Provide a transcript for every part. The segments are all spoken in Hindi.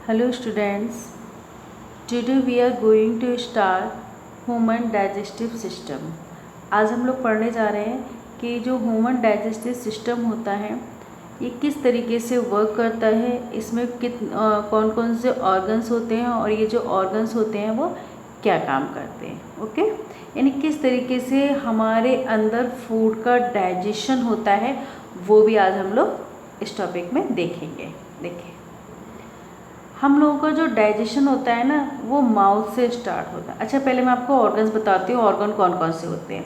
Hello students, today we are going to start human digestive system. आज हम लोग पढ़ने जा रहे हैं कि जो ह्यूमन डाइजेस्टिव सिस्टम होता है ये किस तरीके से वर्क करता है, इसमें कौन कौन से ऑर्गन्स होते हैं और ये जो ऑर्गन्स होते हैं वो क्या काम करते हैं। ओके, यानी किस तरीके से हमारे अंदर फूड का डाइजेशन होता है वो भी आज हम लोग इस टॉपिक में देखेंगे। देखिए, हम लोगों का जो डाइजेशन होता है ना वो माउथ से स्टार्ट होता है। अच्छा, पहले मैं आपको ऑर्गन्स बताती हूँ, ऑर्गन कौन कौन से होते हैं।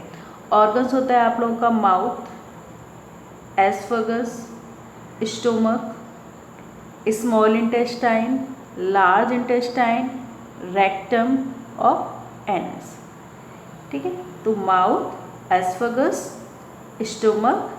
ऑर्गन्स होता है आप लोगों का mouth, oesophagus, stomach, small intestine, large intestine, rectum और एनस। ठीक है, तो mouth, oesophagus, stomach,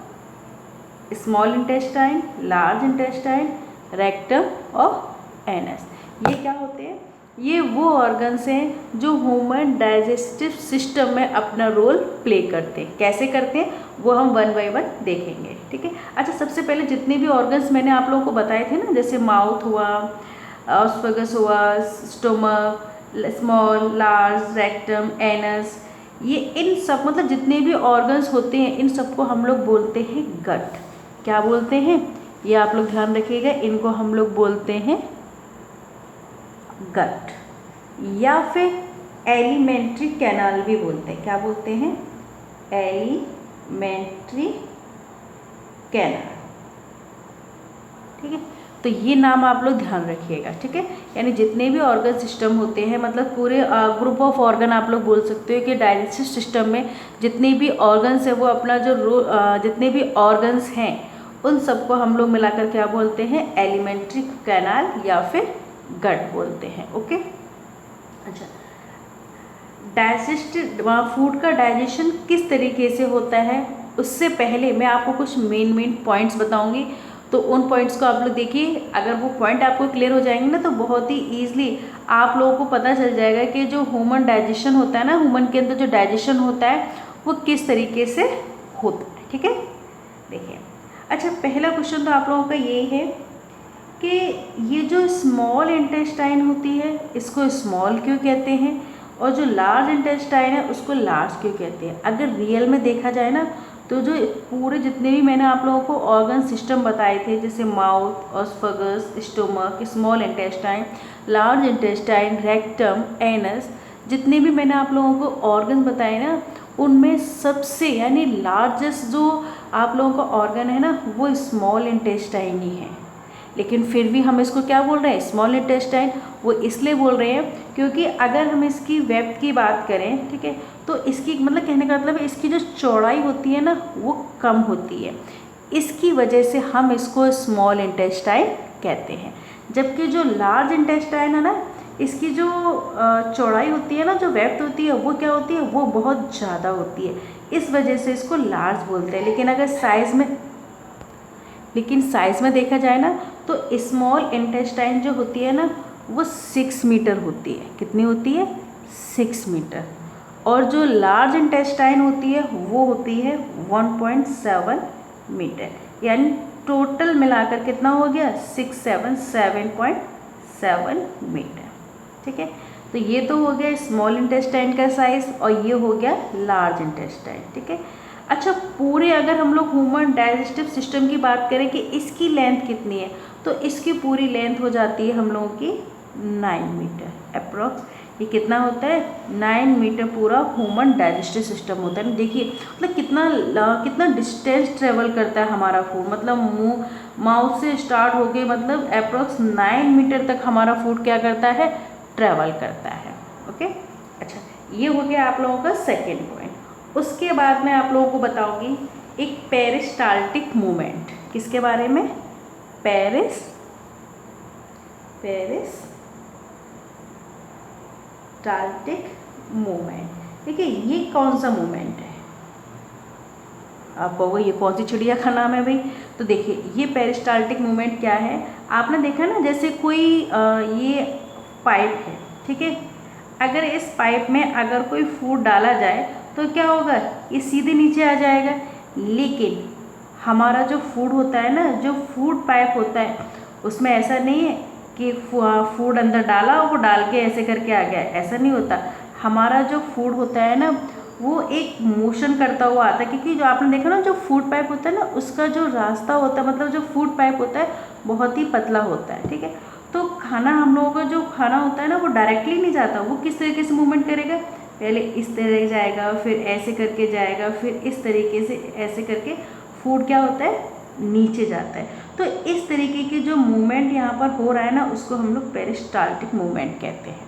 small intestine, large intestine, rectum और एनस, ये क्या होते हैं? ये वो ऑर्गन्स हैं जो ह्यूमन डाइजेस्टिव सिस्टम में अपना रोल प्ले करते हैं। कैसे करते हैं वो हम वन बाय वन देखेंगे। ठीक है। अच्छा, सबसे पहले जितने भी ऑर्गन्स मैंने आप लोगों को बताए थे ना, जैसे माउथ हुआ, एस्फेगस हुआ, stomach, small, large, rectum, anus, ये इन सब मतलब जितने भी ऑर्गन्स होते हैं इन सबको हम लोग बोलते हैं गट। क्या बोलते हैं? ये आप लोग ध्यान रखिएगा, इनको हम लोग बोलते हैं गट या फिर एलिमेंट्री कैनाल भी बोलते हैं। क्या बोलते हैं? Alimentary canal. ठीक है, तो ये नाम आप लोग ध्यान रखिएगा। ठीक है, यानी जितने भी ऑर्गन सिस्टम होते हैं, मतलब पूरे ग्रुप ऑफ ऑर्गन आप लोग बोल सकते हो कि डाइजेस्टिव सिस्टम में जितने भी ऑर्गन्स है वो अपना जो जितने भी ऑर्गन्स हैं उन सबको हम लोग मिलाकर क्या बोलते हैं? एलिमेंट्री कैनाल या फिर गट बोलते हैं। ओके। अच्छा, फूड का डाइजेशन किस तरीके से होता है उससे पहले मैं आपको कुछ मेन पॉइंट्स बताऊंगी, तो उन पॉइंट्स को आप लोग देखिए। अगर वो पॉइंट आपको क्लियर हो जाएंगे ना तो बहुत ही ईजिली आप लोगों को पता चल जाएगा कि जो ह्यूमन डाइजेशन होता है ना, ह्यूमन के अंदर जो डाइजेशन होता है वो किस तरीके से होता है। ठीक है, देखिए। अच्छा, पहला क्वेश्चन तो आप लोगों का यही है कि ये जो स्मॉल इंटेस्टाइन होती है इसको स्मॉल क्यों कहते हैं और जो लार्ज इंटेस्टाइन है उसको लार्ज क्यों कहते हैं। अगर रियल में देखा जाए ना तो जो पूरे जितने भी मैंने आप लोगों को ऑर्गन सिस्टम बताए थे, जैसे mouth, oesophagus, stomach, small intestine, large intestine, rectum, anus, जितने भी मैंने आप लोगों को ऑर्गन बताए ना उनमें सबसे यानी लार्जेस्ट जो आप लोगों का ऑर्गन है ना वो स्मॉल इंटेस्टाइन ही है। लेकिन फिर भी हम इसको क्या बोल रहे हैं? Small intestine. वो इसलिए बोल रहे हैं क्योंकि अगर हम इसकी वेड्थ की बात करें, ठीक है, तो इसकी मतलब कहने का मतलब इसकी जो चौड़ाई होती है ना वो कम होती है, इसकी वजह से हम इसको स्मॉल इंटेस्टाइन कहते हैं। जबकि जो लार्ज इंटेस्टाइन है ना इसकी जो चौड़ाई होती है ना, जो वेड्थ होती है वो क्या होती है? वो बहुत ज़्यादा होती है, इस वजह से इसको लार्ज बोलते हैं। लेकिन अगर साइज़ में देखा जाए ना तो स्मॉल इंटेस्टाइन जो होती है ना वो 6 मीटर होती है। कितनी होती है? 6 मीटर। और जो लार्ज इंटेस्टाइन होती है वो होती है 1.7 मीटर। यानी टोटल मिलाकर कितना हो गया? 7.7 मीटर। ठीक है, तो ये तो हो गया स्मॉल इंटेस्टाइन का साइज़ और ये हो गया लार्ज इंटेस्टाइन। ठीक है। अच्छा, पूरे अगर हम लोग ह्यूमन डाइजेस्टिव सिस्टम की बात करें कि इसकी लेंथ कितनी है तो इसकी पूरी लेंथ हो जाती है हम लोगों की 9 मीटर अप्रॉक्स। ये कितना होता है? 9 मीटर पूरा ह्यूमन डाइजेस्टिव सिस्टम होता है। देखिए मतलब कितना डिस्टेंस ट्रेवल करता है हमारा फूड, मतलब मुंह माउथ से स्टार्ट होके मतलब अप्रॉक्स 9 मीटर तक हमारा फूड क्या करता है? ट्रेवल करता है। ओके। अच्छा, ये हो गया आप लोगों का सेकेंड पॉइंट। उसके बाद मैं आप लोगों को बताऊंगी एक पेरिस्टाल्टिक मूवमेंट। किसके बारे में? Peristaltic movement. देखिए ये कौन सा मूवमेंट है? आप कहोगे ये कौन सी चिड़िया का नाम है भाई? तो देखिए ये पेरिस्टाल्टिक मूवमेंट क्या है, आपने देखा ना जैसे कोई ये पाइप है, ठीक है, अगर इस पाइप में अगर कोई फूड डाला जाए तो क्या होगा? ये सीधे नीचे आ जाएगा। लेकिन हमारा जो फूड होता है ना, जो फूड पाइप होता है उसमें ऐसा नहीं है कि फूड अंदर डाला और वो डाल के ऐसे करके आ गया, ऐसा नहीं होता। हमारा जो फूड होता है ना वो एक मोशन करता हुआ आता है, क्योंकि जो आपने देखा ना जो फूड पाइप होता है ना उसका जो रास्ता होता है, मतलब जो फूड पाइप होता है बहुत ही पतला होता है, ठीक है। तो खाना हम लोगों का जो खाना होता है ना वो डायरेक्टली नहीं जाता, वो किस तरीके से मूवमेंट करेगा, पहले इस तरह जाएगा, फिर ऐसे करके जाएगा, फिर इस तरीके से ऐसे करके फूड क्या होता है नीचे जाता है। तो इस तरीके की जो मूवमेंट यहाँ पर हो रहा है ना उसको हम लोग पेरिस्टाल्टिक मूवमेंट कहते हैं,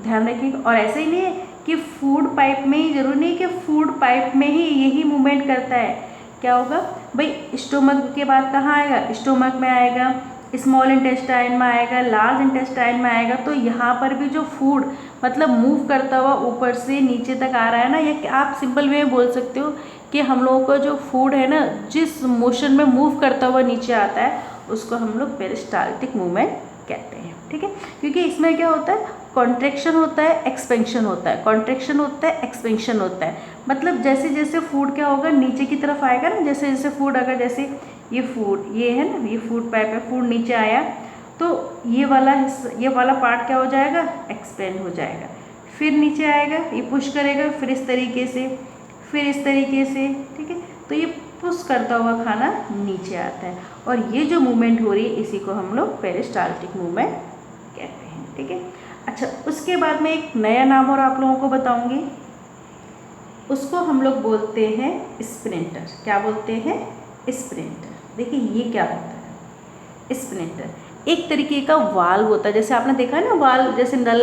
ध्यान रखिएगा। और ऐसे ही नहीं है कि फूड पाइप में ही, जरूरी नहीं कि फूड पाइप में ही यही मूवमेंट करता है। क्या होगा भाई, स्टोमक के बाद कहाँ आएगा, स्टोमक में आएगा, स्मॉल इंटेस्टाइन में आएगा, लार्ज इंटेस्टाइन में आएगा। तो यहाँ पर भी जो फूड मतलब मूव करता हुआ ऊपर से नीचे तक आ रहा है ना, ये आप सिंपल वे में बोल सकते हो कि हम लोगों का जो फूड है ना जिस मोशन में मूव करता हुआ नीचे आता है उसको हम लोग पेरिस्टाल्टिक मूवमेंट कहते हैं, ठीक है। क्योंकि इसमें क्या होता है, कॉन्ट्रैक्शन होता है, एक्सपेंशन होता है, कॉन्ट्रैक्शन होता है, एक्सपेंशन होता है। मतलब जैसे जैसे फूड क्या होगा नीचे की तरफ आएगा ना, जैसे जैसे फूड अगर जैसे ये फूड ये है ना, ये फूड पाइप है, फूड नीचे आया तो ये वाला हिस्सा, ये वाला पार्ट क्या हो जाएगा, एक्सपेंड हो जाएगा, फिर नीचे आएगा, ये पुश करेगा, फिर इस तरीके से, फिर इस तरीके से, ठीक है। तो ये पुश करता हुआ खाना नीचे आता है, और ये जो मूवमेंट हो रही है इसी को हम लोग पेरिस्टाल्टिक मूवमेंट कहते हैं, ठीक है। अच्छा, उसके बाद में एक नया नाम और आप लोगों को बताऊंगी, उसको हम लोग बोलते हैं स्प्रिंटर। क्या बोलते हैं, स्प्रिंटर। देखिए ये क्या होता है, स्प्रिंटर एक तरीके का वाल्व होता है। जैसे आपने देखा है ना वाल्व, जैसे नल,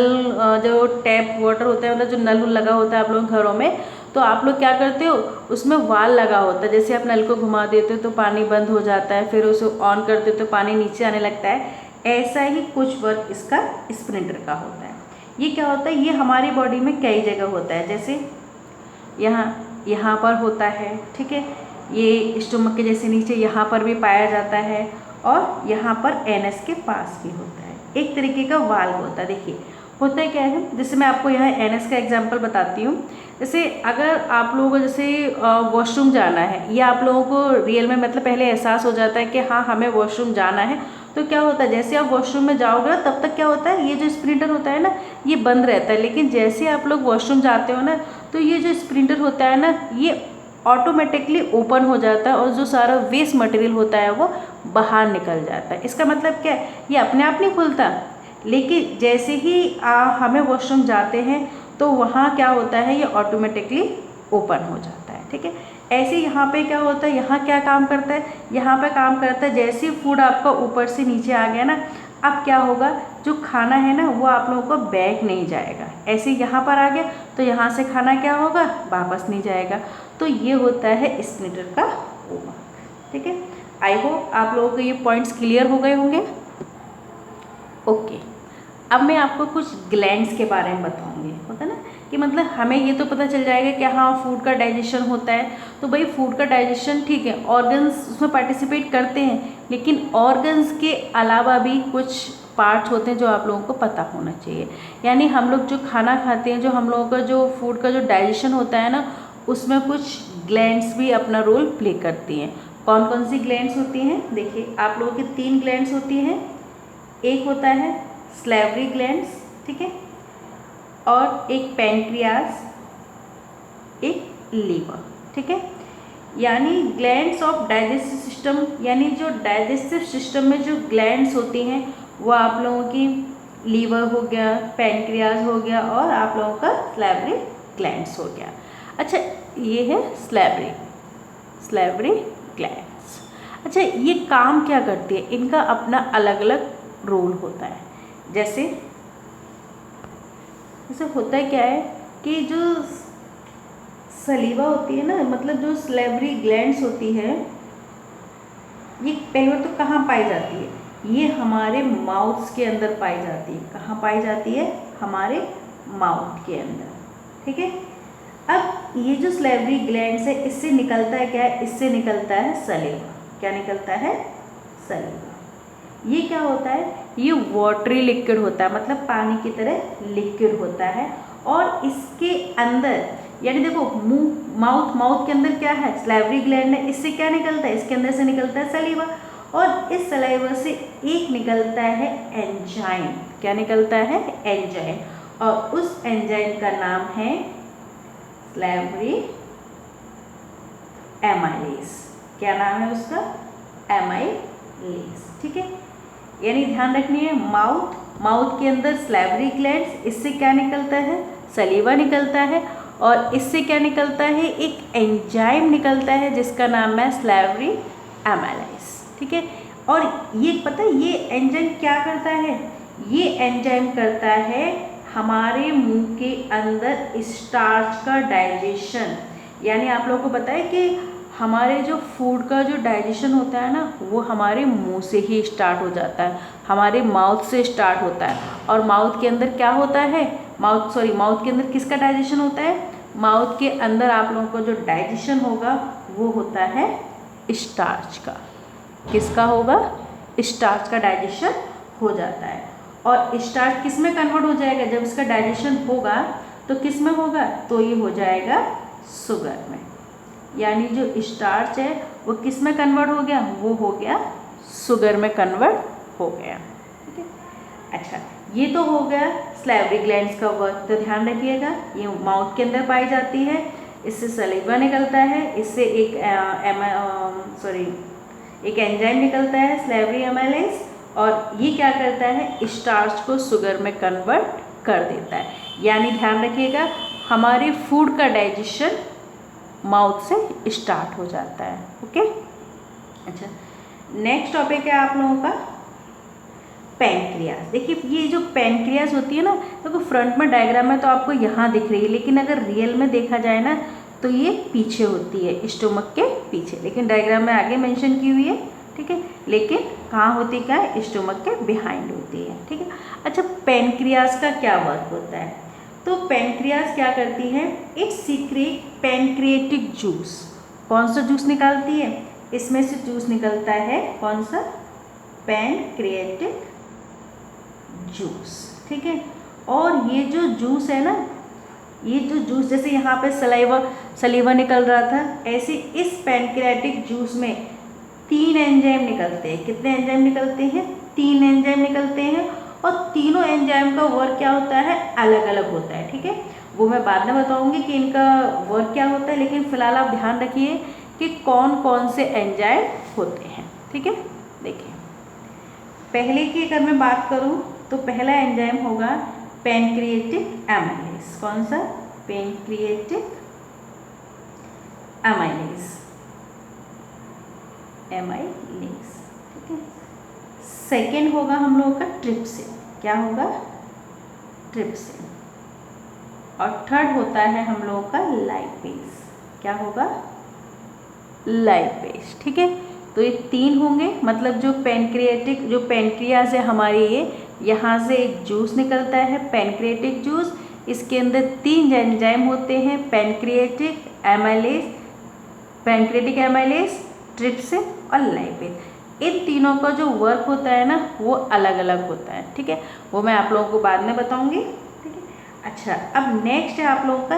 जो टैप वाटर होता है, मतलब जो नल लगा होता है आप लोगों के घरों में, तो आप लोग क्या करते हो, उसमें वाल लगा होता है। जैसे आप नल को घुमा देते हो तो पानी बंद हो जाता है, फिर उसे ऑन करते हो तो पानी नीचे आने लगता है। ऐसा ही कुछ वर्क इसका स्प्रिंटर का होता है। ये क्या होता है, ये हमारी बॉडी में कई जगह होता है। जैसे यहाँ पर होता है, ठीक है, ये स्टोमक के जैसे नीचे यहाँ पर भी पाया जाता है, और यहाँ पर एनएस के पास भी होता है। एक तरीके का वाल्व होता है। देखिए होता है क्या है, जैसे मैं आपको यहाँ एनएस का एग्जांपल बताती हूँ। जैसे अगर आप लोगों को जैसे वॉशरूम जाना है, या आप लोगों को रियल में मतलब पहले एहसास हो जाता है कि हाँ हमें वॉशरूम जाना है, तो क्या होता है, जैसे आप वॉशरूम में जाओगे ना तब तक क्या होता है, ये जो स्प्रिंटर होता है ना ये बंद रहता है। लेकिन जैसे आप लोग वॉशरूम जाते हो ना तो ये जो स्प्रिंटर होता है ना ये ऑटोमेटिकली ओपन हो जाता है, और जो सारा वेस्ट मटेरियल होता है वो बाहर निकल जाता है। इसका मतलब क्या है, ये अपने आप नहीं खुलता, लेकिन जैसे ही हमें वॉशरूम जाते हैं तो वहाँ क्या होता है, ये ऑटोमेटिकली ओपन हो जाता है, ठीक है। ऐसे यहाँ पे क्या होता है, यहाँ क्या काम करता है, यहाँ पे काम करता है, जैसे फूड आपका ऊपर से नीचे आ गया ना, अब क्या होगा, जो खाना है ना वो आप लोगों को बैक नहीं जाएगा। ऐसे यहाँ पर आ गया तो यहाँ से खाना क्या होगा, वापस नहीं जाएगा। तो ये होता है स्प्रिंटर का वर्क, ठीक है। आई होप आप लोगों को ये पॉइंट्स क्लियर हो गए होंगे। ओके, अब मैं आपको कुछ ग्लैंड्स के बारे में बताऊंगी। होता है ना कि मतलब हमें ये तो पता चल जाएगा कि हाँ फूड का डाइजेशन होता है, तो भाई फूड का डाइजेशन ठीक है, ऑर्गन्स उसमें पार्टिसिपेट करते हैं, लेकिन ऑर्गन्स के अलावा भी कुछ पार्ट्स होते हैं जो आप लोगों को पता होना चाहिए। यानी हम लोग जो खाना खाते हैं, जो हम लोगों का जो फूड का जो डाइजेशन होता है ना, उसमें कुछ ग्लैंड्स भी अपना रोल प्ले करती हैं। कौन कौन सी ग्लैंड्स होती हैं, देखिए आप लोगों की 3 ग्लैंड्स होती हैं। एक होता है सैलिवरी ग्लैंड्स, ठीक है, और एक पैनक्रियास, एक लीवर, ठीक है। यानी ग्लैंड्स ऑफ डाइजेस्टिव सिस्टम, यानी जो डाइजेस्टिव सिस्टम में जो ग्लैंड्स होती हैं वो आप लोगों की लीवर हो गया, पैनक्रियास हो गया, और आप लोगों का सैलिवरी ग्लैंड्स हो गया। अच्छा, ये है सैलिवरी ग्लैंड्स। अच्छा, ये काम क्या करती है, इनका अपना अलग अलग रोल होता है। जैसे होता है क्या है कि जो सलीवा होती है ना, मतलब जो सैलिवरी ग्लैंड्स होती है, ये पहले बार तो कहाँ पाई जाती है, ये हमारे माउथ्स के अंदर पाई जाती है। कहाँ पाई जाती है, हमारे माउथ के अंदर, ठीक है। अब ये जो सैलिवरी ग्लैंड्स है, इससे निकलता है क्या है, इससे निकलता है सलीवा। क्या निकलता है, सलीवा। ये क्या होता है, ये वाटरी लिक्विड होता है, मतलब पानी की तरह लिक्विड होता है। और इसके अंदर यानी देखो माउथ के अंदर क्या है, सैलिवरी ग्लैंड है, इससे क्या निकलता है, इसके अंदर से निकलता है सलीवा। और इस सलाइवा से एक निकलता है एंजाइम। क्या निकलता है? एंजाइम। और उस एंजाइम का नाम है स्लेवरी एमाइलेज। क्या नाम है उसका? एमाइलेज। ठीक है, यानी ध्यान रखनी है, माउथ के अंदर स्लेवरी ग्लैंड्स, इससे क्या निकलता है? सलीवा निकलता है। और इससे क्या निकलता है? एक एंजाइम निकलता है जिसका नाम है स्लेवरी एमाइलेज। ठीक है, और ये पता है ये एंजाइम क्या करता है? ये एंजाइम करता है हमारे मुंह के अंदर स्टार्च का डाइजेशन। यानी आप लोगों को पता है कि हमारे जो फूड का जो डाइजेशन होता है ना, वो हमारे मुंह से ही स्टार्ट हो जाता है, हमारे माउथ से स्टार्ट होता है। और माउथ के अंदर क्या होता है? माउथ के अंदर किसका डाइजेशन होता है? माउथ के अंदर आप लोगों को जो डाइजेशन होगा वो होता है स्टार्च का। किसका होगा? स्टार्च का डाइजेशन हो जाता है। और स्टार्च किस में कन्वर्ट हो जाएगा? जब इसका डाइजेशन होगा तो किस में होगा? तो ये हो जाएगा शुगर में। यानी जो स्टार्च है वो किस में कन्वर्ट हो गया? वो हो गया शुगर में कन्वर्ट हो गया। ठीक है, अच्छा, ये तो हो गया स्लेवरी ग्लैंड्स का वर्क। तो ध्यान रखिएगा, ये माउथ के अंदर पाई जाती है, इससे सलीवा निकलता है, इससे एक एंजाइम निकलता है स्लेवरी एमाइलेज, और ये क्या करता है? स्टार्च को शुगर में कन्वर्ट कर देता है। यानी ध्यान रखिएगा, हमारे फूड का डाइजेशन माउथ से स्टार्ट हो जाता है। ओके, अच्छा, नेक्स्ट टॉपिक है आप लोगों का पैंक्रियास। देखिए, ये जो पैंक्रियास होती है ना, देखो फ्रंट में डायग्राम में तो आपको यहाँ दिख रही है, लेकिन अगर रियल में देखा जाए ना तो ये पीछे होती है, स्टोमक के पीछे, लेकिन डायग्राम में आगे मेंशन की हुई है। ठीक है, लेकिन कहाँ होती क्या है? स्टोमक के बिहाइंड होती है। ठीक है, अच्छा, पैंक्रियास का क्या वर्क होता है? तो पैंक्रियास क्या करती है? It secret pancreatic juice. कौन सा जूस निकालती है? इसमें से जूस निकलता है कौन सा? Pancreatic juice. ठीक है, और ये जो जूस है ना, ये जो जूस, जैसे यहाँ पे सलीवा निकल रहा था, ऐसे इस पैंक्रियाटिक जूस में 3 एंजाइम निकलते हैं। कितने एंजाइम निकलते हैं? 3 एंजाइम निकलते हैं। और तीनों एंजाइम का वर्क क्या होता है? अलग अलग होता है। ठीक है, वो मैं बाद में बताऊंगी कि इनका वर्क क्या होता है, लेकिन फिलहाल आप ध्यान रखिए कि कौन कौन से एंजाइम होते हैं। ठीक है, देखिए, पहले की अगर मैं बात करूं तो पहला एंजाइम होगा पैंक्रिएटिक एमाइलेज। कौन सा? Pancreatic amylase. ठीक है, सेकेंड होगा हम लोगों का ट्रिप्सिन। क्या होगा? ट्रिप्सिन। और थर्ड होता है हम लोगों का लाइपेज। क्या होगा? लाइपेज। ठीक है, तो ये 3 होंगे, मतलब जो पैंक्रियास है हमारी, ये यहाँ से एक जूस निकलता है पैंक्रिएटिक जूस। इसके अंदर 3 एंजाइम होते हैं, पैंक्रिएटिक एमाइलेज, ट्रिप्सिन और लाइपेज। इन तीनों का जो वर्क होता है ना, वो अलग अलग होता है। ठीक है, वो मैं आप लोगों को बाद में बताऊंगी। ठीक है, अच्छा, अब नेक्स्ट है आप लोगों का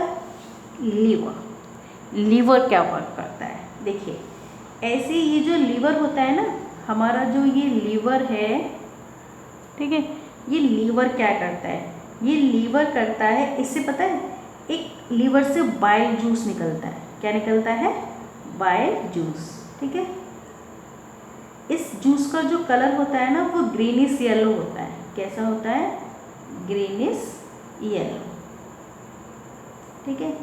लीवर क्या वर्क करता है? देखिए, ऐसे ये जो लीवर होता है ना, हमारा जो ये लीवर है, ठीक है, ये लीवर क्या करता है? ये लीवर करता है, इससे पता है, एक लीवर से बाइल जूस निकलता है। क्या निकलता है? Bile juice. ठीक है, इस जूस का जो कलर होता है ना, वो ग्रीनिश येलो होता है। कैसा होता है? Greenish yellow. ठीक है,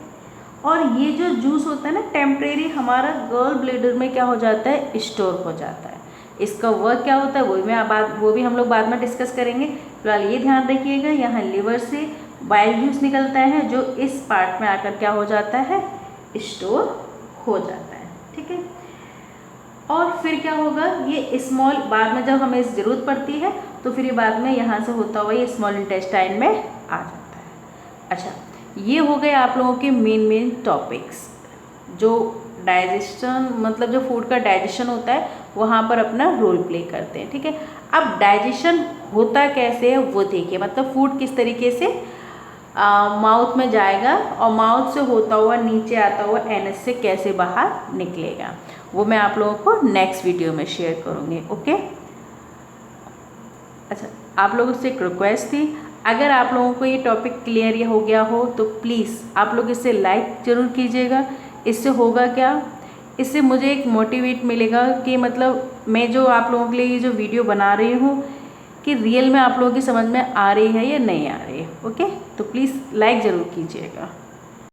और ये जो जूस होता है ना, टेम्परेरी हमारा गॉल ब्लैडर में क्या हो जाता है? स्टोर हो जाता है। इसका वर्क क्या होता है वो भी हम लोग बाद में डिस्कस करेंगे। फिलहाल ये ध्यान रखिएगा, यहाँ लीवर से बाइल जूस निकलता है, जो इस पार्ट में आकर क्या हो जाता है? स्टोर हो जाता है। ठीक है, और फिर क्या होगा? ये स्मॉल, बाद में जब हमें ज़रूरत पड़ती है तो फिर ये बाद में यहाँ से होता हुआ ये स्मॉल इंटेस्टाइन में आ जाता है। अच्छा, ये हो गए आप लोगों के मेन टॉपिक्स, जो डाइजेशन, मतलब जो फूड का डाइजेशन होता है वहाँ पर अपना रोल प्ले करते हैं। ठीक है, अब डाइजेशन होता कैसे है वो देखिए, मतलब फूड किस तरीके से माउथ में जाएगा और माउथ से होता हुआ नीचे आता हुआ एनएस से कैसे बाहर निकलेगा, वो मैं आप लोगों को नेक्स्ट वीडियो में शेयर करूँगी। ओके, अच्छा, आप लोगों से एक रिक्वेस्ट थी, अगर आप लोगों को ये टॉपिक क्लियर हो गया हो तो प्लीज़ आप लोग इसे लाइक ज़रूर कीजिएगा। इससे होगा क्या, इससे मुझे एक मोटिवेट मिलेगा कि मतलब मैं जो आप लोगों के लिए ये जो वीडियो बना रही हूँ कि रियल में आप लोगों की समझ में आ रही है या नहीं आ रही है। ओके, तो प्लीज़ लाइक ज़रूर कीजिएगा।